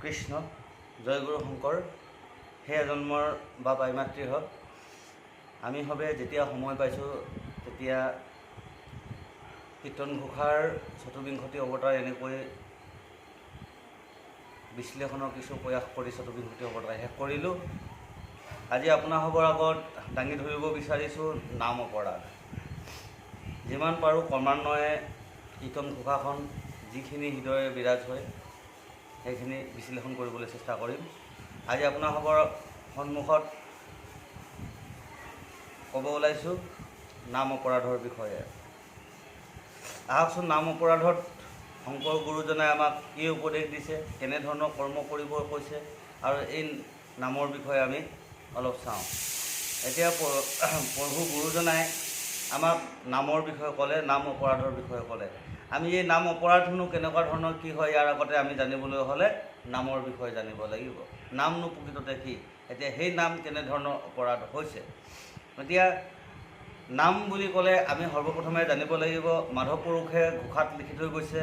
কৃষ্ণ জয়গুৰু শংকৰ সেই জন্মৰ বা পাইমাতৃ হওক আমি সবে যেতিয়া সময় পাইছোঁ তেতিয়া কীৰ্তন ঘোষাৰ চতুৰ্বিংশতি অৱতাৰ এনেকৈ বিশ্লেষণৰ কিছু প্ৰয়াস কৰি চতুৰ্বিংশতি অৱতাৰ শেষ কৰিলোঁ। আজি আপোনাৰ সবৰ আগত দাঙি ধৰিব বিচাৰিছোঁ নাম অপৰাধ। যিমান পাৰোঁ ক্ৰমান্বয়ে কীৰ্তন ঘোষাখন যিখিনি হৃদয়ে বিৰাজ হয় সেইখিনি বিশ্লেষণ কৰিবলৈ চেষ্টা কৰিম। আজি আপোনাৰ সবৰ সন্মুখত ক'ব ওলাইছোঁ নাম অপৰাধৰ বিষয়ে। আহকচোন, নাম অপৰাধত শংকৰ গুৰুজনাই আমাক কি উপদেশ দিছে, কেনেধৰণৰ কৰ্ম কৰিব কৈছে আৰু এই নামৰ বিষয়ে আমি অলপ চাওঁ। এতিয়া প্ৰভু গুৰুজনাই আমাক নামৰ বিষয়ে ক'লে, নাম অপৰাধৰ বিষয়ে ক'লে। আমি এই নাম অপৰাধনো কেনেকুৱা ধৰণৰ কি হয় ইয়াৰ আগতে আমি জানিবলৈ হ'লে নামৰ বিষয়ে জানিব লাগিব। নামনো প্ৰকৃততে কি, এতিয়া সেই নাম কেনেধৰণৰ অপৰাধ হৈছে। এতিয়া নাম বুলি ক'লে আমি সৰ্বপ্ৰথমে জানিব লাগিব মাধৱ পুৰুষে ঘোষাত লিখি থৈ গৈছে,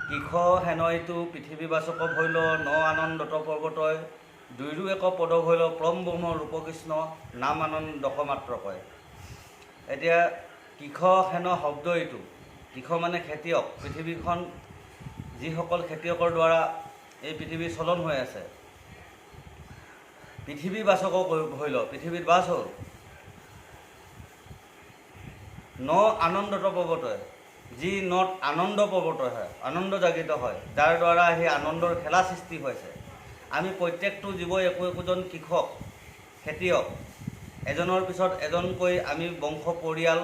কিষ হেনয়তো পৃথিৱীবাচক ভৈল ন আনন্দত পৰ্বতয় দুইৰো এক পদ ভৈল পৰম ব্ৰহ্ম ৰূপকৃষ্ণ নাম আনন্দক মাত্ৰ কয়। এতিয়া কিষ হেন শব্দ এইটো, কিষ মানে খেতিয়ক। পৃথিৱীখন যিসকল খেতিয়কৰ দ্বাৰা এই পৃথিৱী চলন হৈ আছে, পৃথিৱীবাচক ভৈল, পৃথিৱীত বাস হ'ল ন আনন্দত পৰ্বতয়, যি নত আনন্দ পৰ্বত হয়, আনন্দ জাগৃত হয়, যাৰ দ্বাৰা সেই আনন্দৰ খেলা সৃষ্টি হৈছে। আমি প্ৰত্যেকটো জীৱই একোজন কৃষক, খেতিয়ক, এজনৰ পিছত এজনকৈ আমি বংশ পৰিয়াল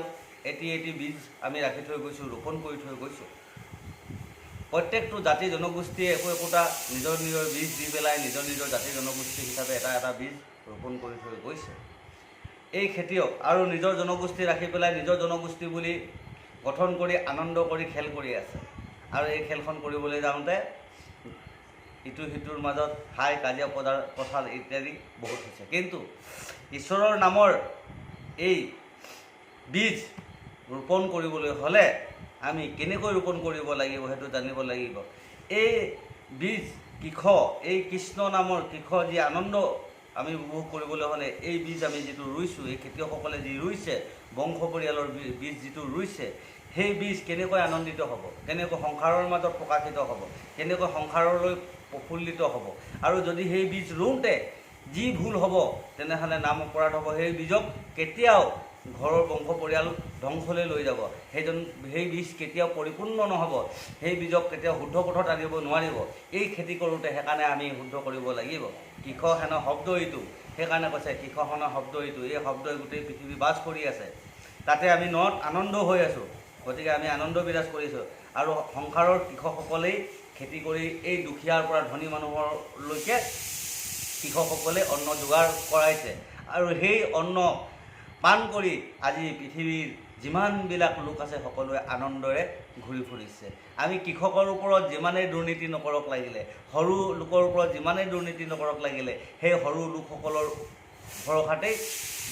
এটি এটি বীজ আমি ৰাখি থৈ গৈছোঁ, ৰোপণ কৰি থৈ গৈছোঁ। প্ৰত্যেকটো জাতি জনগোষ্ঠীয়ে একোটা নিজৰ নিজৰ বীজ দি পেলাই নিজৰ নিজৰ জাতি জনগোষ্ঠী হিচাপে এটা এটা বীজ ৰোপণ কৰি থৈ গৈছে। এই খেতিয়ক আৰু নিজৰ জনগোষ্ঠী ৰাখি পেলাই নিজৰ জনগোষ্ঠী বুলি গঠন কৰি আনন্দ কৰি খেল কৰি আছে। আৰু এই খেলখন কৰিবলৈ যাওঁতে ইটো সিটোৰ মাজত হাই কাজিয়া পথাৰ ইত্যাদি বহুত হৈছে। কিন্তু ঈশ্বৰৰ নামৰ এই বীজ ৰোপণ কৰিবলৈ হ'লে আমি কেনেকৈ ৰোপণ কৰিব লাগিব সেইটো জানিব লাগিব। এই বীজ কিষ, এই কৃষ্ণ নামৰ কিষ যি আনন্দ আমি উপভোগ কৰিবলৈ হ'লে এই বীজ আমি যিটো ৰুইছোঁ, এই খেতিয়কসকলে যি ৰুইছে, বংশ পৰিয়ালৰ বীজ যিটো ৰুইছে, সেই বীজ কেনেকৈ আনন্দিত হ'ব, কেনেকৈ সংসাৰৰ মাজত প্ৰকাশিত হ'ব, কেনেকৈ সংসাৰলৈ প্ৰফুল্লিত হ'ব। আৰু যদি সেই বীজ ৰুওঁতে যি ভুল হ'ব তেনেহ'লে নাম অপৰাধ হ'ব। সেই বীজক কেতিয়াও ঘৰৰ বংশ পৰিয়াল ধ্বংসলৈ লৈ যাব। সেই বীজ কেতিয়াও পৰিপূৰ্ণ নহ'ব, সেই বীজক কেতিয়াও শুদ্ধ পথত আনিব নোৱাৰিব। এই খেতি কৰোঁতে সেইকাৰণে আমি শুদ্ধ কৰিব লাগিব। কিষ হেন শব্দ এইটো, সেইকাৰণে কৈছে কিষ হেন শব্দ এইটো। এই শব্দই গোটেই পৃথিৱী বাস কৰি আছে, তাতে আমি নত আনন্দ হৈ আছোঁ, গতিকে আমি আনন্দ বিৰাজ কৰিছোঁ। আৰু সংসাৰৰ কৃষকসকলেই খেতি কৰি এই দুখীয়াৰ পৰা ধনী মানুহলৈকে কৃষকসকলে অন্ন যোগাৰ কৰাইছে। আৰু সেই অন্ন পান কৰি আজি পৃথিৱীৰ যিমানবিলাক লোক আছে সকলোৱে আনন্দৰে ঘূৰি ফুৰিছে। আমি কৃষকৰ ওপৰত যিমানেই দুৰ্নীতি নকৰক লাগিলে, সৰু লোকৰ ওপৰত যিমানেই দুৰ্নীতি নকৰক লাগিলে, সেই সৰু লোকসকলৰ ভৰসাতেই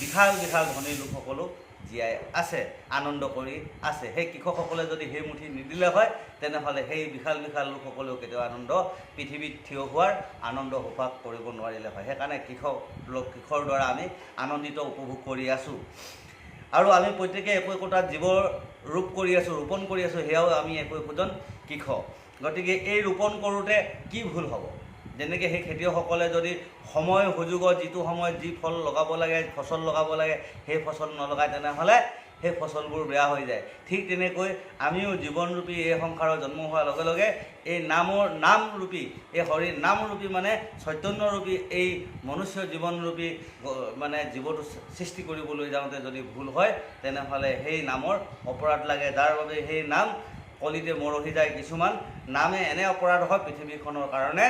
বিশাল বিশাল ধনী লোকসকলো জীয়াই আছে, আনন্দ কৰি আছে। সেই কৃষকসকলে যদি সেই মুঠি নিদিলে হয় তেনেহ'লে সেই বিশাল বিশাল লোকসকলেও কেতিয়াও আনন্দ পৃথিৱীত থিয় হোৱাৰ আনন্দ উপভোগ কৰিব নোৱাৰিলে হয়। সেইকাৰণে কৃষৰ দ্বাৰা আমি আনন্দিত উপভোগ কৰি আছোঁ। আৰু আমি প্ৰত্যেকে একো একোটা জীৱৰ ৰূপ কৰি আছোঁ, ৰোপণ কৰি আছোঁ, সেয়াও আমি একোজন কৃষ। গতিকে এই ৰোপণ কৰোঁতে কি ভুল হ'ব, যেনেকৈ সেই খেতিয়কসকলে যদি সময় সুযোগত যিটো সময়ত যি ফল লগাব লাগে, ফচল লগাব লাগে, সেই ফচল নলগায় তেনেহ'লে সেই ফচলবোৰ বেয়া হৈ যায়। ঠিক তেনেকৈ আমিও জীৱনৰূপী এই সংসাৰৰ জন্ম হোৱাৰ লগে লগে এই নামৰূপী, এই হৰি নামৰূপী মানে চৈতন্যৰূপী এই মনুষ্য জীৱনৰূপী মানে জীৱটো সৃষ্টি কৰিবলৈ যাওঁতে যদি ভুল হয় তেনেহ'লে সেই নামৰ অপৰাধ লাগে। যাৰ বাবে সেই নাম কলিতে মৰহি যায়। কিছুমান নামে এনে অপৰাধ হয় পৃথিৱীখনৰ কাৰণে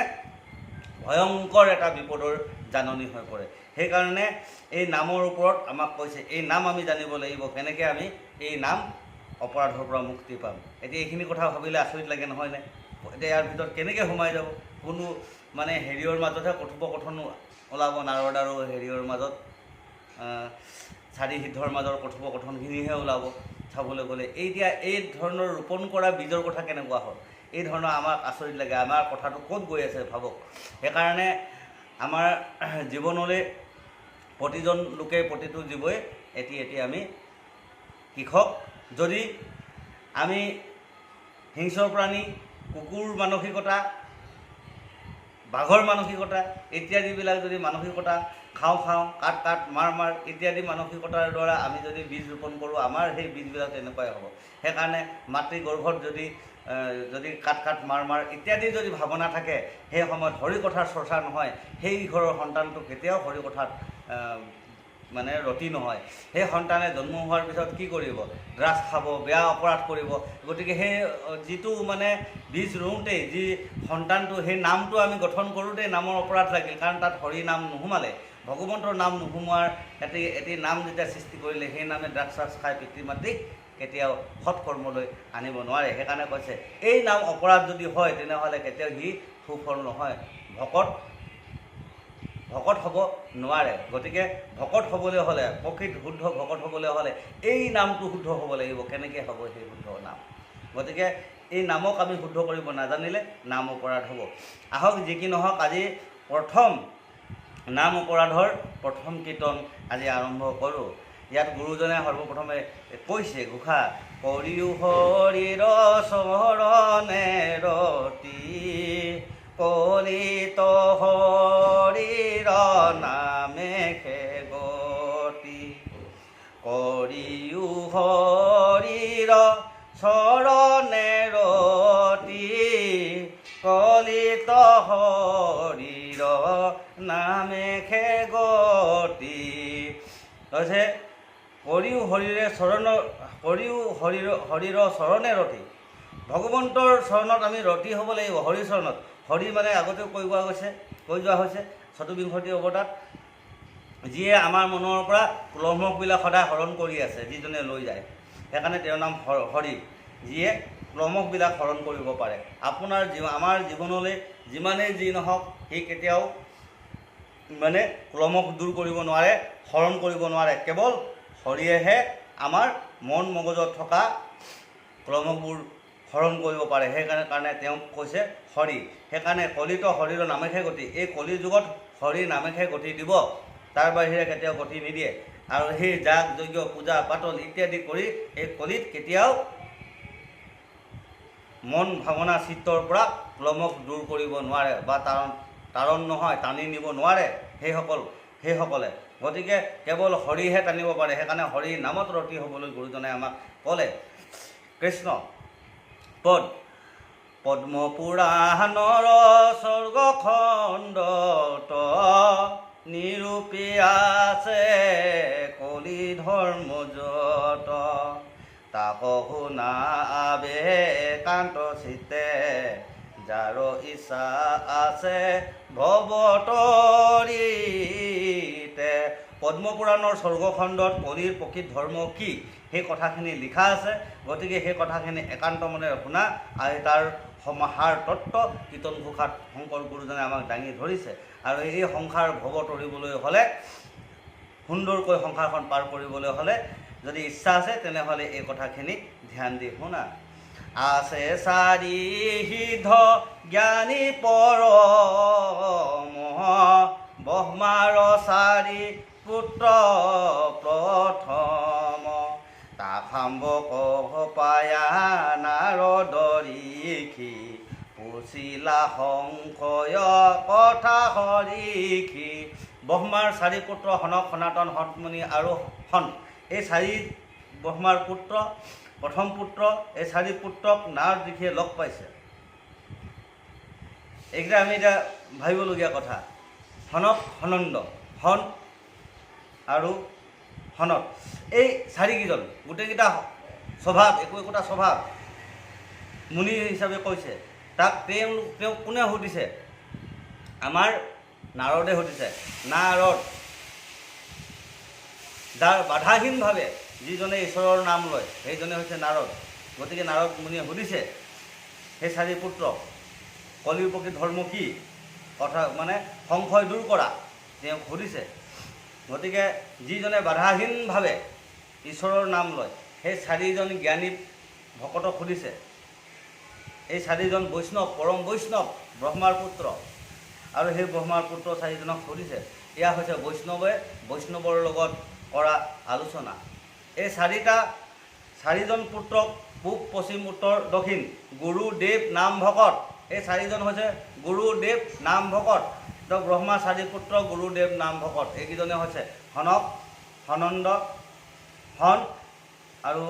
ভয়ংকৰ এটা বিপদৰ জাননী হৈ পৰে। সেইকাৰণে এই নামৰ ওপৰত আমাক কৈছে, এই নাম আমি জানিব লাগিব, কেনেকৈ আমি এই নাম অপৰাধৰ পৰা মুক্তি পাম। এতিয়া এইখিনি কথা ভাবিলে আচৰিত লাগে নহয়নে? এতিয়া ইয়াৰ ভিতৰত কেনেকৈ সোমাই যাব, কোনো মানে হেৰিয়ৰ মাজতহে কথোপকথন ওলাব, নাৰদ আৰু হেৰিয়ৰ মাজত, চাৰি সিদ্ধৰ মাজৰ কথোপকথনখিনিহে ওলাব চাবলৈ গ'লে। এতিয়া এই ধৰণৰ ৰোপণ কৰা বীজৰ কথা কেনেকুৱা হ'ল, এই ধৰণৰ আমাক আচৰিত লাগে, আমাৰ কথাটো ক'ত গৈ আছে ভাবক। সেইকাৰণে আমাৰ জীৱনলৈ প্ৰতিজন লোকে প্ৰতিটো জীৱই এটি এটি আমি কৃষক। যদি আমি হিংস্ৰ প্ৰাণী, কুকুৰ মানসিকতা, বাঘৰ মানসিকতা ইত্যাদিবিলাক যদি মানসিকতা, খাওঁ খাওঁ, কাট কাট, মাৰ মাৰ ইত্যাদি মানসিকতাৰ দ্বাৰা আমি যদি বীজ ৰোপণ কৰোঁ, আমাৰ সেই বীজবিলাক তেনেকুৱাই হ'ব। সেইকাৰণে মাতৃ গৰ্ভত যদি কাট কাট, মাৰ মাৰ ইত্যাদি যদি ভাৱনা থাকে, সেই সময়ত হৰি কথাৰ চৰ্চা নহয়, সেই ঘৰৰ সন্তানটো কেতিয়াও হৰি কথাত মানে ৰতি নহয়। সেই সন্তানে জন্ম হোৱাৰ পিছত কি কৰিব? ড্ৰাগছ খাব, বেয়া অপৰাধ কৰিব। গতিকে সেই যিটো মানে বীজ ৰুওঁতেই যি সন্তানটো, সেই নামটো আমি গঠন কৰোঁতেই নামৰ অপৰাধ লাগিল, কাৰণ তাত হৰি নাম নোসোমালে, ভগৱন্তৰ নাম নোসোমোৱাৰ এটি নাম যেতিয়া সৃষ্টি কৰিলে, সেই নামে ড্ৰাগছ চাগছ খাই পিতৃ মাতৃক কেতিয়াও সৎকৰ্মলৈ আনিব নোৱাৰে। সেইকাৰণে কৈছে এই নাম অপৰাধ যদি হয় তেনেহ'লে কেতিয়াও সি সুফল নহয়, ভকত হ'ব নোৱাৰে। গতিকে ভকত হ'বলৈ হ'লে, প্ৰকৃত শুদ্ধ ভকত হ'বলৈ হ'লে এই নামটো শুদ্ধ হ'ব লাগিব। কেনেকৈ হ'ব সেই শুদ্ধ নাম? গতিকে এই নামক আমি শুদ্ধ কৰিব নাজানিলে নাম অপৰাধ হ'ব। আহক যি কি নহওক, আজি প্ৰথম নাম অপৰাধৰ প্ৰথম কীৰ্তন আজি আৰম্ভ কৰোঁ। ইয়াত গুৰুজনে সৰ্বপ্ৰথমে কৈছে ঘোষা, কৰিও হৰিৰ চৰণে ৰতি, কলিত হৰিৰ নামে গতি, কৰিও হৰিৰ চৰণে ৰতি, কলিত হৰিৰ নামে গতি। কৈছে কৰিও হৰিৰ চৰণে ৰতি। ভগৱন্তৰ চৰণত আমি ৰতি হ'ব লাগিব, হৰিৰ চৰণত। হৰি মানে আগতেও কৈ যোৱা হৈছে চতুৰ্বিংশতি অৱতাৰত, যিয়ে আমাৰ মনৰ পৰা ক্লমকবিলাক সদায় হৰণ কৰি আছে, যিজনে লৈ যায়। সেইকাৰণে তেওঁৰ নাম হৰি, যিয়ে ক্লমকবিলাক হৰণ কৰিব পাৰে। আমাৰ জীৱনলৈ যিমানেই যি নহওক, সি কেতিয়াও মানে ক্লমক দূৰ কৰিব নোৱাৰে, হৰণ কৰিব নোৱাৰে। কেৱল হৰিয়েহে আমাৰ মন মগজত থকা ক্লমকবোৰ হৰণ কৰিব পাৰে। সেইকাৰণে তেওঁক কৈছে হৰি। সেইকাৰণে কলিত হৰিৰ নামেহে গতি। এই কলি যুগত হৰিৰ নামেহে গতি দিব, তাৰ বাহিৰে কেতিয়াও গতি নিদিয়ে। আৰু সেই যাগ যজ্ঞ পূজা পাতল ইত্যাদি কৰি এই কলিত কেতিয়াও মন ভাৱনা চিত্তৰ পৰা ক্লমক দূৰ কৰিব নোৱাৰে, বা তাৰণ নহয়, টানি নিব নোৱাৰে সেইসকলে। গতিকে কেৱল হৰিহে টানিব পাৰে। সেইকাৰণে হৰি নামত ৰতি হ'বলৈ গুৰুজনে আমাক ক'লে। কৃষ্ণ পদ পদ্ম পুৰাণৰ স্বৰ্গখণ্ডত নিৰূপী আছে কলি ধৰ্ম যত, তাক শুনাবে কান্ত চিতে, যাৰ ইচ্ছা আছে ভৱতৰিতে। পদ্মপুৰাণৰ স্বৰ্গখণ্ডত কলিৰ প্ৰকৃত ধৰ্ম কি সেই কথাখিনি লিখা আছে। গতিকে সেই কথাখিনি একান্ত মনেৰে শুনা, আৰু তাৰ সমাহাৰ তত্ত্ব কীৰ্তন ঘোষাত শংকৰ গুৰুজনে আমাক দাঙি ধৰিছে। আৰু এই সংসাৰ ভৱ তৰিবলৈ হ'লে, সুন্দৰকৈ সংসাৰখন পাৰ কৰিবলৈ হ'লে যদি ইচ্ছা আছে, তেনেহ'লে এই কথাখিনি ধ্যান দি শুনা। আছে চাৰি সিদ্ধ জ্ঞানী পৰম, ব্ৰহ্মাৰ চাৰি পুত্ৰ প্ৰথম, তাখাম্বক পায়া নাৰদ ঋষি, পুছিলা সংশয় কথা হৰিষি। ব্ৰহ্মাৰ চাৰি পুত্ৰ সনক, সনাতন, সতমুনি আৰু সন্ত। এই চাৰি ব্ৰহ্মাৰ পুত্ৰ, প্ৰথম পুত্ৰ। এই চাৰি পুত্ৰক নাৰদ ঋষিয়ে লগ পাইছে। এইকেইটা আমি এতিয়া ভাবিবলগীয়া কথা। সনক, সনন্দ, হন আৰু সনত, এই চাৰিকেইজন গোটেইকেইটা স্বভাৱ, একোটা স্বভাৱ মুনি হিচাপে কৈছে। তাক তেওঁ কোনে সুধিছে? আমাৰ নাৰদে সুধিছে। নাৰদ, যাৰ বাধাহীনভাৱে যিজনে ঈশ্বৰৰ নাম লয়, সেইজনে হৈছে নাৰদ। গতিকে নাৰদ মুনিয়ে সুধিছে সেই চাৰি পুত্ৰক কলিৰ প্ৰকৃত ধৰ্ম কি কথা, মানে সংশয় দূৰ কৰা, তেওঁক সুধিছে। গতিকে যিজনে বাধাহীনভাৱে ঈশ্বৰৰ নাম লয়, সেই চাৰিজন জ্ঞানী ভকতক সুধিছে। এই 4জন বৈষ্ণৱ, পৰম বৈষ্ণৱ, ব্ৰহ্মাৰ পুত্ৰ। আৰু সেই ব্ৰহ্মাৰ পুত্ৰ 4জনক সুধিছে। এয়া হৈছে বৈষ্ণৱৰ লগত কৰা আলোচনা। এই 4জন পুত্ৰক পূব, পশ্চিম, উত্তৰ, দক্ষিণ গুৰুদেৱ নাম ভকত। এই 4জন হৈছে গুৰুদেৱ নাম ভকত। তো ব্ৰহ্মা 4 পুত্ৰ, গুৰুদেৱ নাম ভকত। এইকেইজনে হৈছে সনক, সনন্দ, হন আৰু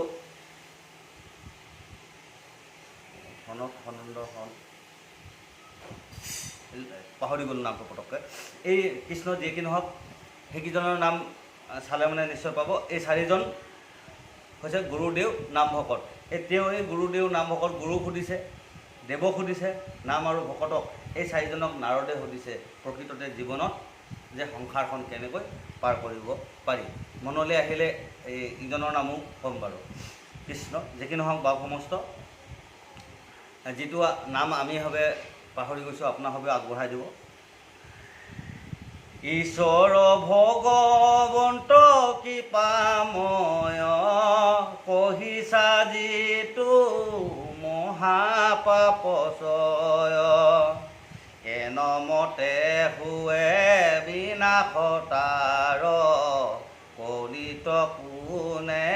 পাহৰি গ'ল নামটো পটককৈ। এই কৃষ্ণ যি কি নহওক সেইকেইজনৰ নাম চালে মানে নিশ্চয় পাব। এই 4জন হৈছে গুৰুদেৱ নাম ভকত। তেওঁ এই গুৰুদেৱ নাম ভকত, গুৰু সুধিছে, দেৱক সুধিছে, নাম আৰু ভকতক এই 4জনক নাৰদে সুধিছে প্ৰকৃততে জীৱনত যে সংসাৰখন কেনেকৈ পাৰ কৰিব পাৰি। মনলৈ আহিলে ইজনৰ নামো ক'ম বাৰু। কৃষ্ণ যি কি নহওক বা সমস্ত যিটো নাম আমি ভাৱে পাহৰি গৈছোঁ আপোনাভাৱে আগবঢ়াই দিব। ঈশ্বৰ ভগৱন্ত কৃপাময় কহিছা যিটো মহাপাপচয় এনমতে হুৱে বিনাশতাৰ কলিত কোনে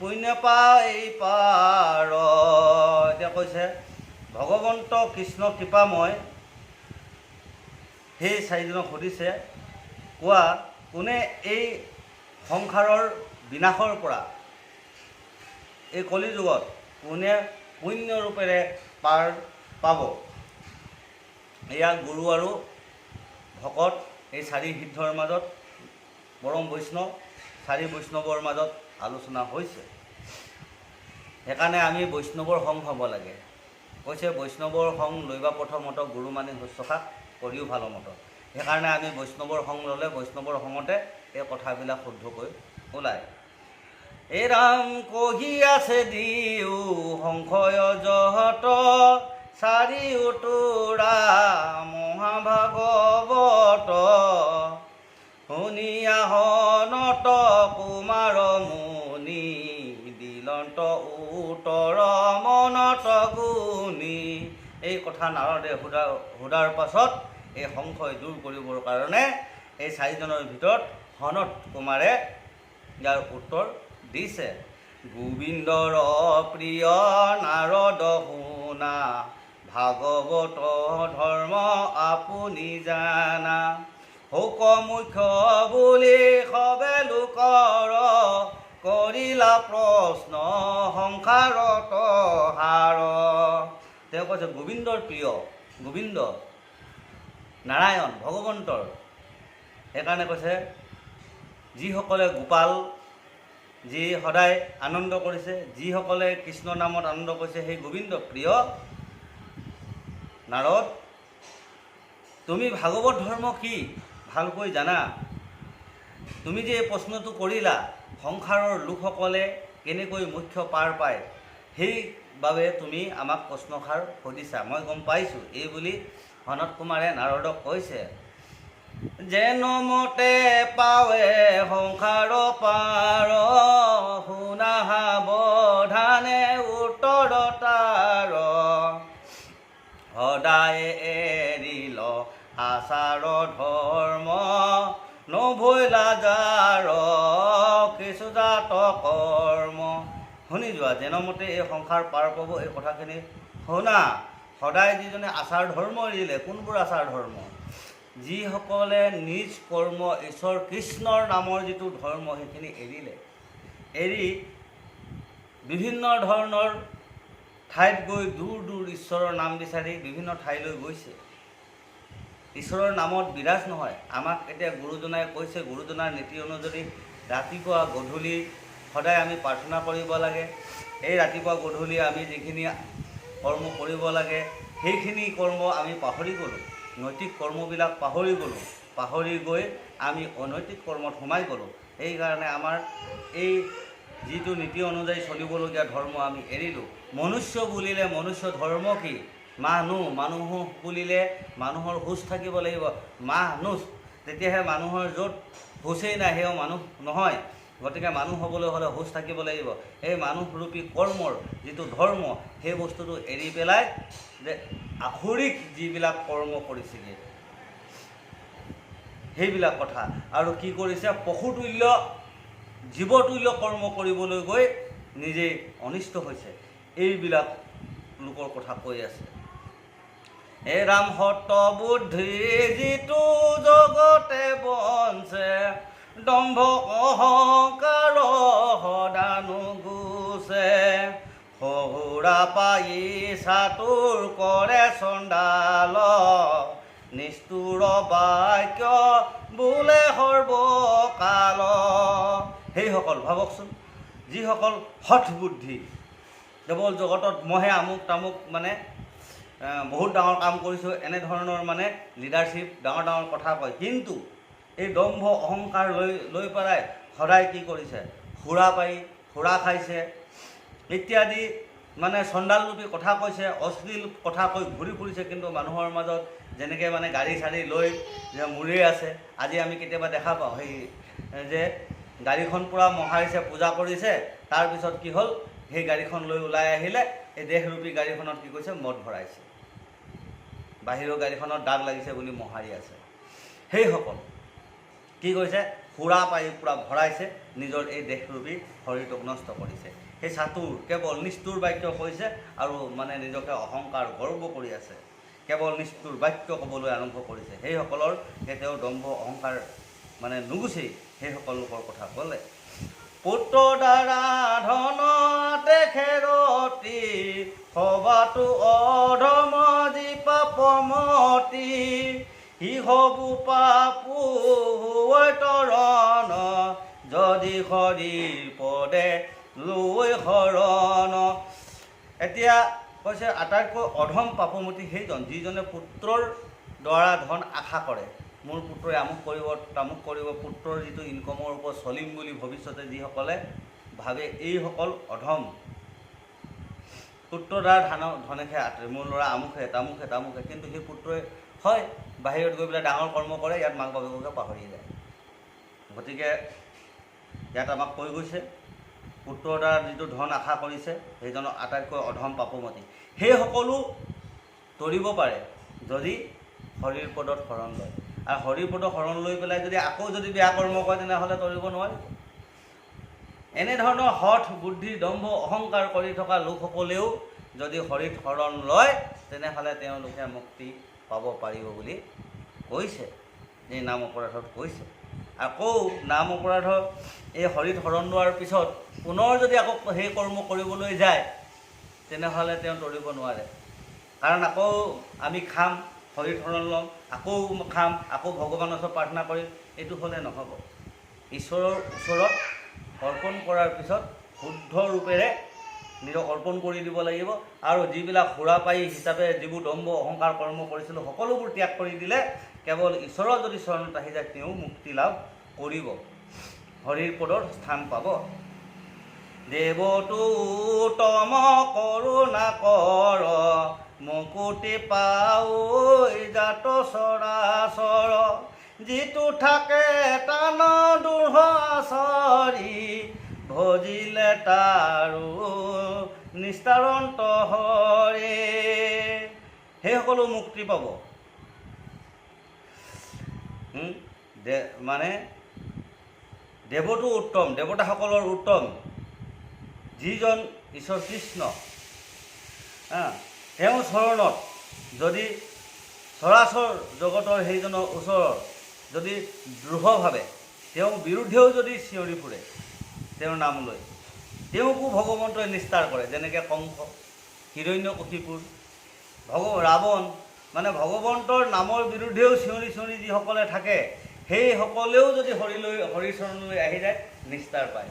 পুণ্য পাই পাৰ। এতিয়া কৈছে ভগৱন্ত কৃষ্ণ কৃপাময় সেই 4জনক সুধিছে, কোৱা কোনে এই সংসাৰৰ বিনাশৰ পৰা এই কলিযুগত কোনে পুণ্য ৰূপেৰে পাৰ পাব। এয়া গুৰু আৰু ভকত এই 4 সিদ্ধৰ মাজত, পৰম বৈষ্ণৱ 4 বৈষ্ণৱৰ মাজত আলোচনা হৈছে। সেইকাৰণে আমি বৈষ্ণৱৰ সংগ হ'ব লাগে। কৈছে বৈষ্ণৱৰ সংগ লৈবা প্ৰথমত গুৰু মানি শুশ্ৰূষা কৰিও ভাল মত। সেইকাৰণে আমি বৈষ্ণৱৰ সংগ ল'লে বৈষ্ণৱৰ সংগতে এই কথাবিলাক শুদ্ধকৈ ওলায়। এই ৰাম কহি আছে দিও সংশয় জহত 4 উতৰা মহাভাগৱত শুনিয়া হনত কুমাৰ মুনি দিলন্ত উত্তৰ মনত গুণি। এই কথা নাৰদে সোধাৰ পাছত এই সংশয় দূৰ কৰিবৰ কাৰণে এই 4জনৰ ভিতৰত সনত কুমাৰে ইয়াৰ উত্তৰ দিছে। গোবিন্দৰ প্ৰিয় নাৰদ শুনা ভাগৱত ধৰ্ম আপুনি জানা শোক মুখ্য বুলি সবে লোকৰ কৰিলা প্ৰশ্ন সংসাৰত হাৰ। তেওঁ কৈছে গোবিন্দৰ প্ৰিয়, গোবিন্দ নাৰায়ণ ভগৱন্তৰ। সেইকাৰণে কৈছে যিসকলে গোপাল যি সদায় আনন্দ কৰিছে, যিসকলে কৃষ্ণ নামত আনন্দ কৰিছে সেই গোবিন্দ প্ৰিয় নাৰদ তুমি ভাগৱত ধৰ্ম কি ভালকৈ জানা। তুমি যে এই প্ৰশ্নটো কৰিলা সংসাৰৰ লোকসকলে কেনেকৈ মুখ্য পাৰ পায় সেইবাবে তুমি আমাক প্ৰশ্নষাৰ সুধিছা, মই গম পাইছোঁ। এই বুলি সনত কুমাৰে নাৰদক কৈছে যেনমতে পাৱে সংসাৰ পাৰ শুনা সাৱধানে উত্তৰ তাৰ সদায় এৰিল আচাৰ ধৰ্ম নভৈলা যাৰ কিছুজাত কৰ্ম। শুনি যোৱা যেনমতে এই সংসাৰ পাৰ পাব এই কথাখিনি শুনা। সদায় যিজনে আচাৰ ধৰ্ম এৰিলে, কোনবোৰ আচাৰ ধৰ্ম? যিসকলে নিজ কৰ্ম ঈশ্বৰ কৃষ্ণৰ নামৰ যিটো ধৰ্ম সেইখিনি এৰিলে, এৰি বিভিন্ন ধৰণৰ ঠাইত গৈ দূৰ দূৰ ঈশ্বৰৰ নাম বিচাৰি বিভিন্ন ঠাইলৈ গৈছে। ঈশ্বৰৰ নামত বিৰাজ নহয়। আমাক এতিয়া গুৰুজনাই কৈছে, গুৰুজনাৰ নীতি অনুযায়ী ৰাতিপুৱা গধূলি সদায় আমি প্ৰাৰ্থনা কৰিব লাগে। এই ৰাতিপুৱা গধূলি আমি যিখিনি কৰ্ম কৰিব লাগে সেইখিনি কৰ্ম আমি পাহৰি গ'লোঁ। নৈতিক কৰ্মবিলাক পাহৰি গ'লোঁ। পাহৰি গৈ আমি অনৈতিক কৰ্মত সোমাই গ'লোঁ। সেইকাৰণে আমাৰ এই যিটো নীতি অনুযায়ী চলিবলগীয়া ধৰ্ম আমি এৰিলোঁ। মনুষ্য বুলিলে মনুষ্য ধৰ্ম কি? মানুহ বুলিলে মানুহৰ হুঁচ থাকিব লাগিব। মানুহ তেতিয়াহে মানুহৰ য'ত হুঁচেই নাই সেও মানুহ নহয়। গতিকে মানুহ হ'বলৈ হ'লে হুঁচ থাকিব লাগিব। সেই মানুহৰূপী কৰ্মৰ যিটো ধৰ্ম, সেই বস্তুটো এৰি পেলাই যে আসুৰিক যিবিলাক কৰ্ম কৰিছেগৈ সেইবিলাক কথা, আৰু কি কৰিছে, পশুতুল্য জীৱতুল্য কৰ্ম কৰিবলৈ গৈ নিজেই অনিষ্ট হৈছে, এইবিলাক লোকৰ কথা কৈ আছে। হে ৰাম সত বুদ্ধি যিটো জগতে বঞ্চে, দম্ভ অহংকাৰ সদানু গুচে, সহুৰা পাই চাতুৰ কৰে চণ্ডাল, নিষ্ঠুৰ বাক্য বোলে সৰ্বকাল। সেইসকল ভাবকচোন, যিসকল হঠ বুদ্ধি, কেৱল জগতত মহে আমুক তামুক মানে বহুত ডাঙৰ কাম কৰিছোঁ এনেধৰণৰ মানে লিডাৰশ্বিপ ডাঙৰ ডাঙৰ কথা কয়, কিন্তু এই দম্ভ অহংকাৰ লৈ পেলাই সদায় কি কৰিছে, সুৰা পাই সুৰা খাইছে ইত্যাদি মানে চণ্ডালৰূপী কথা কৈছে, অশ্লীল কথা কৈ ঘূৰি ফুৰিছে। কিন্তু মানুহৰ মাজত যেনেকৈ মানে গাড়ী চাড়ী লৈ যে মূৰে আছে, আজি আমি কেতিয়াবা দেখা পাওঁ সেই যে গাড়ীখন পূৰা মহাৰিছে, পূজা কৰিছে, তাৰপিছত কি হ'ল, সেই গাড়ীখন লৈ ওলাই আহিলে, এই দেহৰূপী গাড়ীখনত কি কৰিছে, মদ ভৰাইছে, বাহিৰৰ গাড়ীখনত দাগ লাগিছে বুলি মহাৰি আছে। সেইসকল কি কৰিছে, সুৰা পাই পূৰা ভৰাইছে, নিজৰ এই দেহৰূপী শৰীৰটোক নষ্ট কৰিছে। সেই চাতুৰ কেৱল নিষ্ঠুৰ বাক্য কৈছে আৰু মানে নিজকে অহংকাৰ গৰ্ব কৰি আছে, কেৱল নিষ্ঠুৰ বাক্য ক'বলৈ আৰম্ভ কৰিছে। সেইসকলৰ সেই তেওঁৰ দম্ভ অহংকাৰ মানে নুগুচেই, সেইসকল লোকৰ কথা ক'লে। পুত্ৰ দ্বাৰা ধন তেখেৰতি, সবাতো অধৰ্ম যি পাপমতি, সিহবু পাপু তৰণ, যদি শৰীৰ পদে লৈ শৰণ। এতিয়া কৈছে আটাইতকৈ অধম পাপমতি সেইজন, যিজনে পুত্ৰৰ দ্বাৰা ধন আশা কৰে, মোৰ পুত্ৰই আমুক কৰিব তামুক কৰিব, পুত্ৰৰ যিটো ইনকমৰ ওপৰত চলিম বুলি ভৱিষ্যতে যিসকলে ভাবে, এইসকল অধম। পুত্ৰৰ দ্বাৰা ধনেহে আঁতৰে, মোৰ ল'ৰা আমুকে তামুকে, কিন্তু সেই পুত্ৰই হয় বাহিৰত গৈ পেলাই ডাঙৰ কৰ্ম কৰে, ইয়াত মাক বাপেককে পাহৰি যায়। গতিকে ইয়াত আমাক কৈ গৈছে, পুত্ৰৰ দ্বাৰা যিটো ধন আশা কৰিছে সেইজনৰ আটাইতকৈ অধম পাপমতি। সেই সকলো তৰিব পাৰে যদি হৰিৰ পদত শৰণ লয়, আৰু হৰিৰ পদত শৰণ লৈ পেলাই যদি আকৌ যদি বেয়া কৰ্ম কৰে তেনেহ'লে তৰিব নোৱাৰিব। এনেধৰণৰ হঠ বুদ্ধি দম্ভ অহংকাৰ কৰি থকা লোকসকলেও যদি হৰিত শৰণ লয় তেনেহ'লে তেওঁলোকে মুক্তি পাব পাৰিব বুলি কৈছে, এই নাম অপৰাধত কৈছে। আকৌ নাম অপৰাধৰ এই হৰিত শৰণ লোৱাৰ পিছত পুনৰ যদি আকৌ সেই কৰ্ম কৰিবলৈ যায় তেনেহ'লে তেওঁ তৰিব নোৱাৰে। কাৰণ আকৌ আমি খাম, হৰিত শৰণ ল'ম, আকৌ খাম, আকৌ ভগৱানৰ ওচৰত প্ৰাৰ্থনা কৰিম, এইটো হ'লে নহ'ব। ঈশ্বৰৰ ওচৰত অৰ্পণ কৰাৰ পিছত শুদ্ধ ৰূপেৰে নিজক অৰ্পণ কৰি দিব লাগিব, আৰু যিবিলাক সুৰাপায়ী হিচাপে যিবোৰ দম্ভ অহংকাৰ কৰ্ম কৰিছিলোঁ সকলোবোৰ ত্যাগ কৰি দিলে কেৱল ঈশ্বৰৰ যদি চৰণত আহি যায় তেওঁ মুক্তি লাভ কৰিব, হৰিৰ পদৰ স্থান পাব। দেৱতো তম কৰোণা কৰ, মুকুতি পাও জাত চৰাচৰ, যিটো থাকে টান দুৰ্হ আচৰি, ভজিলে তাৰো নিস্তাৰন্ত হৰে। সেইসকলো মুক্তি পাব। মানে দেৱতো উত্তম, দেৱতাসকলৰ উত্তম যিজন ঈশ্বৰ কৃষ্ণ, তেওঁৰ চৰণত যদি চৰাচৰ জগতৰ সেইজনৰ ওচৰত যদি দৃঢ়ভাৱে তেওঁৰ বিৰুদ্ধেও যদি চিঞৰি ফুৰে তেওঁৰ নাম লৈ, তেওঁকো ভগৱন্তই নিস্তাৰ কৰে। যেনেকৈ কংস, হিৰণ্যকশিপুৰ, ৰাৱণ, মানে ভগৱন্তৰ নামৰ বিৰুদ্ধেও চিঞৰি চিঞৰি যিসকলে থাকে সেইসকলেও যদি হৰি চৰণলৈ আহি যায় নিস্তাৰ পায়।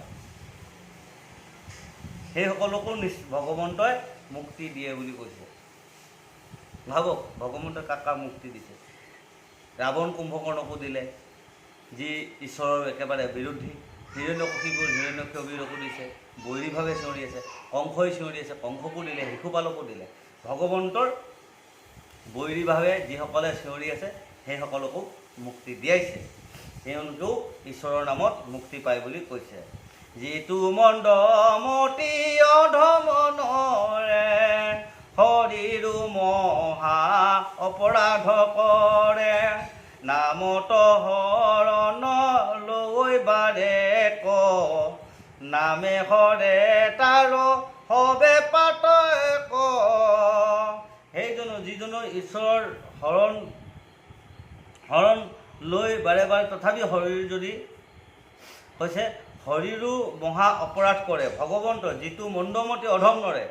সেইসকলকো ভগৱন্তই মুক্তি দিয়ে বুলি কৈছে। ভাবক ভগৱন্তই কাক কাক মুক্তি দিছে। ৰাৱণ কুম্ভকৰ্ণকো দিলে, যি ঈশ্বৰৰ একেবাৰে বিৰোধী। হিৰণ্যকশিপুৰ হিৰণ্যক্ষবীৰকো দিছে, বৈৰীভাৱে চিঞৰি আছে। কংসই চিঞৰি আছে, কংসকো দিলে, শিশুপালকো দিলে। ভগৱন্তৰ বৈৰীভাৱে যিসকলে চিঞৰি আছে সেইসকলকো মুক্তি দিয়াইছে, তেওঁলোকেও ঈশ্বৰৰ নামত মুক্তি পায় বুলি কৈছে। যিটো মন্দমতি অধমনৰে হৰিৰো মহা অপৰাধ কৰে নামত হৰণ লৈ বাৰে ক নামে হৰে তাৰ হবে পাতক সেইজনো যিজনৰ ঈশ্বৰৰ হৰণ লৈ বাৰে বাৰে তথাপি হৰিৰ যদি কৈছে হৰিৰো মহা অপৰাধ কৰে ভগৱন্ত যিটো মন্দমতি অধম নৰে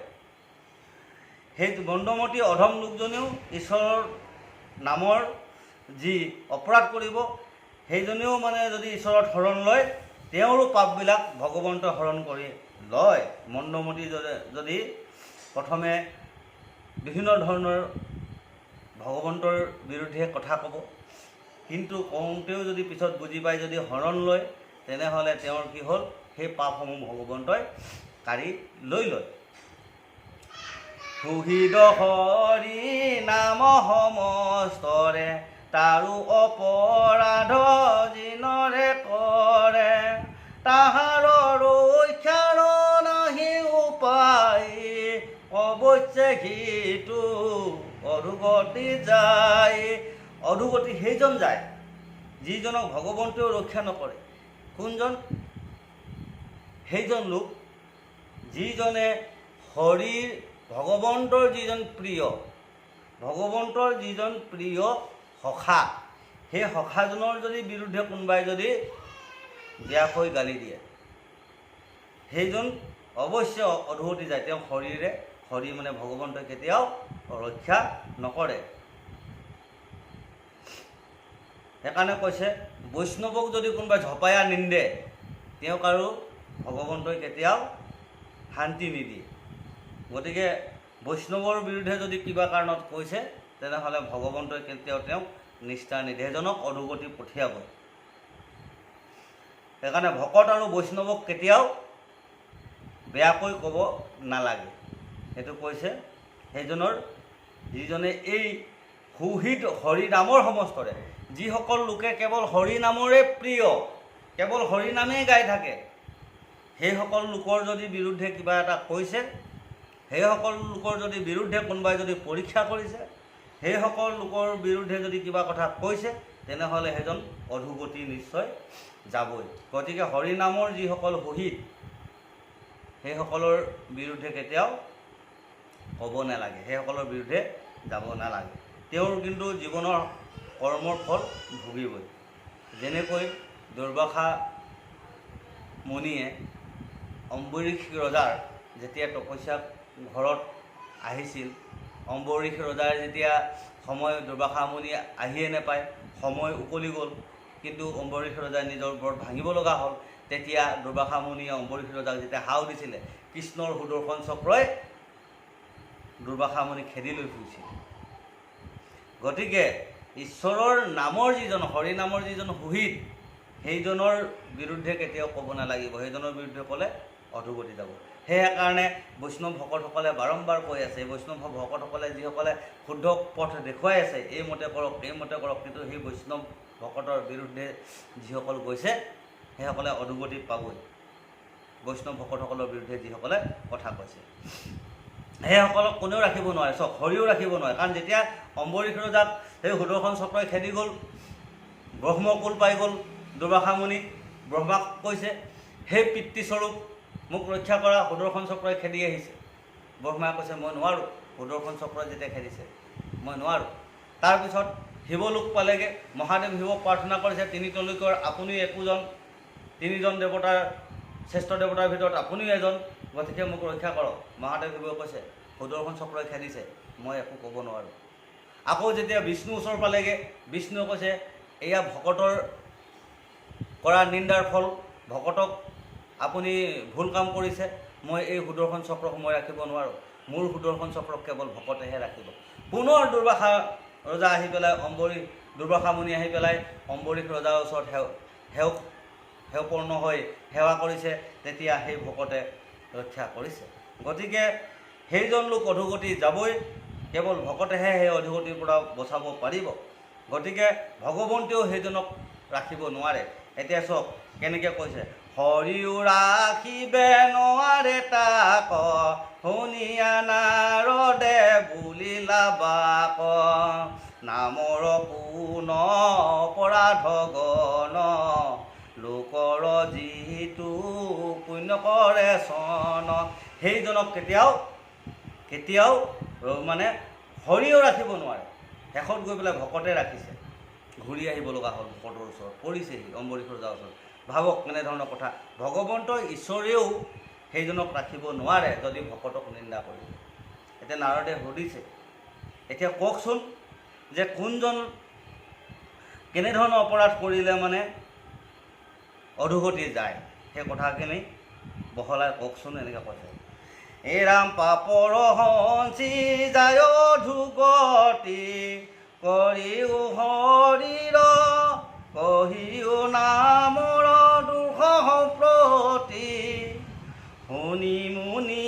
সেই মন্দমতি অধম লোকজনেও ঈশ্বৰৰ নামৰ যি অপৰাধ কৰিব সেইজনেও মানে যদি ঈশ্বৰত শৰণ লয় তেওঁৰো পাপবিলাক ভগৱন্তই হৰণ কৰি লয় মন্দমতি যদি প্ৰথমে বিভিন্ন ধৰণৰ ভগৱন্তৰ বিৰুদ্ধে কথা ক'ব কিন্তু কওঁতেও যদি পিছত বুজি পায় যদি হৰণ লয় তেনেহ'লে তেওঁৰ কি হ'ল সেই পাপসমূহ ভগৱন্তই কাঢ়ি লৈ লয় সুহৃদ হৰি নাম সমস্তৰে তাৰো অপৰাধ যিনৰে কৰে তাহাৰ ৰক্ষাৰ নাহি উপায় অৱশ্যে সিটো অধোগতি যায় অধোগতি সেইজন যায় যিজনক ভগৱন্তও ৰক্ষা নকৰে কোনজন সেইজন লোক যিজনে হৰিৰ ভগৱন্তৰ যিজন প্ৰিয় সখা সেই সখাজনৰ যদি বিৰুদ্ধে কোনোবাই যদি বেয়াকৈ গালি দিয়ে সেইজন অৱশ্যে অধোগতি যায় তেওঁ হৰি মানে ভগৱন্তই কেতিয়াও ৰক্ষা নকৰে সেইকাৰণে কৈছে বৈষ্ণৱক যদি কোনোবাই ঝপায়া নিন্দে তেওঁক আৰু ভগৱন্তই কেতিয়াও শান্তি নিদিয়ে গতিকে বৈষ্ণৱৰ বিৰুদ্ধে যদি কিবা কাৰণত কৈছে তেনেহ'লে ভগৱন্তই কেতিয়াও তেওঁক নিষ্ঠা নিদিয়ে সেইজনক অধোগতি পঠিয়াবই সেইকাৰণে ভকত আৰু বৈষ্ণৱক কেতিয়াও বেয়াকৈ ক'ব নালাগে সেইটো কৈছে সেইজনৰ যিজনে এই সুহৃদ হৰি নামৰ সমস্তৰে যিসকল লোকে কেৱল হৰি নামৰে প্ৰিয় কেৱল হৰি নামেই গাই থাকে সেইসকল লোকৰ যদি বিৰুদ্ধে কিবা এটা কৈছে সেইসকল লোকৰ যদি বিৰুদ্ধে কোনোবাই যদি পৰীক্ষা কৰিছে সেইসকল লোকৰ বিৰুদ্ধে যদি কিবা কথা কৈছে তেনেহ'লে সেইজন অধোগতি নিশ্চয় যাবই গতিকে হৰি নামৰ যিসকল শহীদ সেইসকলৰ বিৰুদ্ধে কেতিয়াও ক'ব নালাগে সেইসকলৰ বিৰুদ্ধে যাব নালাগে তেওঁৰ কিন্তু জীৱনৰ কৰ্মৰ ফল ভুগিবই যেনেকৈ দুৰ্বাসা মুনিয়ে অম্বৰীশ ৰজাৰ যেতিয়া তপস্যা ঘৰত আহিছিল অম্বৰীশ ৰজাৰ যেতিয়া সময় দুৰ্বাসা মুনি আহিয়ে নাপায় সময় উকলি গ'ল কিন্তু অম্বৰীশ ৰজাই নিজৰ ব্ৰত ভাঙিব লগা হ'ল তেতিয়া দুৰ্বাসা মুনিয়ে অম্বৰীশ ৰজাক যেতিয়া হাও দিছিলে কৃষ্ণৰ সুদৰ্শন চক্ৰই দুৰ্বাসা মুনি খেদি লৈ ফুৰিছিল গতিকে ঈশ্বৰৰ নামৰ যিজন হৰি নামৰ যিজন শহীদ সেইজনৰ বিৰুদ্ধে কেতিয়াও ক'ব নালাগিব সেইজনৰ বিৰুদ্ধে ক'লে অধোগতি যাব সেইকাৰণে বৈষ্ণৱ ভকতসকলে বাৰম্বাৰ কৈ আছে বৈষ্ণৱ ভকতসকলে যিসকলে শুদ্ধ পথ দেখুৱাই আছে এইমতে কৰক কিন্তু সেই বৈষ্ণৱ ভকতৰ বিৰুদ্ধে যিসকল গৈছে সেইসকলে অধোগতি পাবই বৈষ্ণৱ ভকতসকলৰ বিৰুদ্ধে যিসকলে কথা কৈছে সেইসকলক কোনেও ৰাখিব নোৱাৰে চব হৰিও ৰাখিব নোৱাৰে কাৰণ যেতিয়া অম্বৰীশ ৰজাক সেই সুদৰ্শন চক্ৰই খেদি গ'ল ব্ৰহ্মকুল পাই গ'ল দুৰ্বাসা মুনি ব্ৰহ্মাক কৈছে সেই পিতৃস্বৰূপ মোক ৰক্ষা কৰা সুদৰ্শন চক্ৰই খেদি আহিছে ব্ৰহ্মাই কৈছে মই নোৱাৰোঁ সুদৰ্শন চক্ৰই যেতিয়া খেদিছে মই নোৱাৰোঁ তাৰপিছত শিৱলোক পালেগৈ মহাদেৱ শিৱক প্ৰাৰ্থনা কৰিছে তিনি তলৈকৰ আপুনি তিনিজন দেৱতাৰ শ্ৰেষ্ঠ দেৱতাৰ ভিতৰত আপুনিও এজন গতিকে মোক ৰক্ষা কৰক মহাদেৱ শিৱই কৈছে সুদৰ্শন চক্ৰই খেদিছে মই একো ক'ব নোৱাৰোঁ আকৌ যেতিয়া বিষ্ণু ওচৰ পালেগৈ বিষ্ণুৱে কৈছে এয়া ভকতৰ কৰা নিন্দাৰ ফল ভকতক আপুনি ভুল কাম কৰিছে মই এই সুদৰ্শন চক্ৰক মই ৰাখিব নোৱাৰোঁ মোৰ সুদৰ্শন চক্ৰক কেৱল ভকতেহে ৰাখিব পুনৰ দুৰ্বাসা ৰজা আহি পেলাই দুৰ্বাসা মুনি আহি পেলাই অম্বৰীশ ৰজাৰ ওচৰত সেৱপূৰ্ণ হৈ সেৱা কৰিছে তেতিয়া সেই ভকতে ৰক্ষা কৰিছে গতিকে সেইজন লোক অধোগতি যাবই কেৱল ভকতেহে সেই অধোগতিৰ পৰা বচাব পাৰিব গতিকে ভগৱন্তেও সেইজনক ৰাখিব নোৱাৰে এতিয়া চাওক কেনেকৈ কৈছে হৰিও ৰাখিবে নোৱাৰে তাক শুনিয়া নাৰদে বুলিলা বাক নামৰ কোন অপৰাধ গণ লোকৰ যিটো পুণ্য কৰে চন সেইজনক কেতিয়াও মানে হৰিও ৰাখিব নোৱাৰে। শেষত গৈ পেলাই ভকতে ৰাখিছে, ঘূৰি আহিব লগা হ'ল ভকতৰ ওচৰত, পৰিছেহি অম্বৰীশৰ যাৰ ওচৰত। ভাবক কেনেধৰণৰ কথা, ভগৱন্ত ঈশ্বৰেও সেইজনক ৰাখিব নোৱাৰে যদি ভকতক নিন্দা কৰিব। এতিয়া নাৰদে সুধিছে, এতিয়া কওকচোন যে কোনজন কেনেধৰণৰ অপৰাধ কৰিলে মানে অধোগতি যায়, সেই কথাখিনি বহলাই কওকচোন, এনেকৈ কৈছে। এই ৰাম পাপৰ সঞ্চি যায় অধোগতি কৰিও হৰিৰ কহিও নামৰ দুখ প্ৰতি শুনি মুনি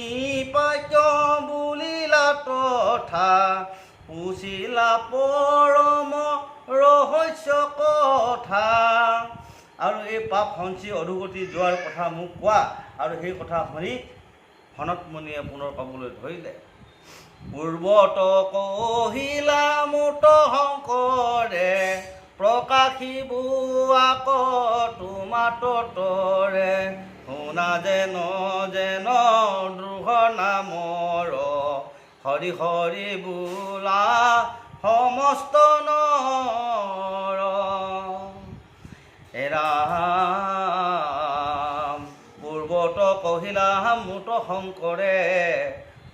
পাক্য বুলিলা তথা পুছিলা পৰম ৰহস্য কথা। আৰু এই পাপ সঞ্চি অধোগতি যোৱাৰ কথা মোক কোৱা। আৰু সেই কথা শুনি সনত মুনিয়ে পুনৰ পাবলৈ ধৰিলে। পূৰ্বত কহিলা মুত শংকৰে প্ৰকাশিব আক তোমাত তৰে শুনা যেন দ্ৰোহ নামৰ হৰি হৰি বোলা সমস্ত নৰ। ৰাম পূৰ্বত কহিলা মুত শংকৰে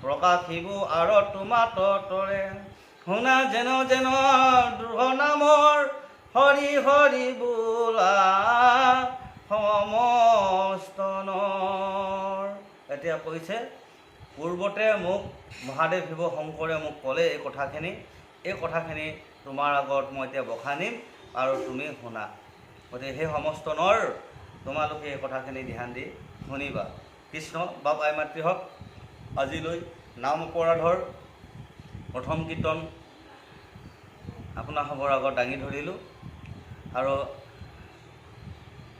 প্ৰকাশিব আৰু তোমাত তৰে শুনা যেন দ্ৰোহ নামৰ হৰি হৰি বোলা সমস্ত নৰ। এতিয়া কৈছে, পূৰ্বতে মোক মহাদেৱ শিৱ শংকৰে মোক ক'লে এই কথাখিনি তোমাৰ আগত মই এতিয়া বখানিম আৰু তুমি শুনা। গতিকে সেই সমস্ত নৰ তোমালোকে এই কথাখিনি ধ্যান দি শুনিবা। কৃষ্ণ বাপ আই মাতৃ হওক। আজিলৈ নাম অপৰাধৰ প্ৰথম কীৰ্তন আপোনাৰ সবৰ আগত দাঙি ধৰিলোঁ, আৰু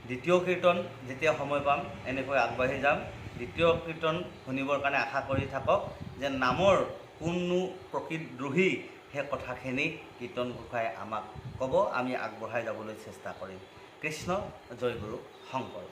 দ্বিতীয় কীৰ্তন যেতিয়া সময় পাম এনেকৈ আগবাঢ়ি যাম। দ্বিতীয় কীৰ্তন শুনিবৰ কাৰণে আশা কৰি থাকক, যে নামৰ কোননো প্ৰকৃতদ্ৰোহী সেই কথাখিনি কীৰ্তন ঘোষাই আমাক ক'ব, আমি আগবঢ়াই যাবলৈ চেষ্টা কৰিম। কৃষ্ণ জয় গুৰু শংকৰ।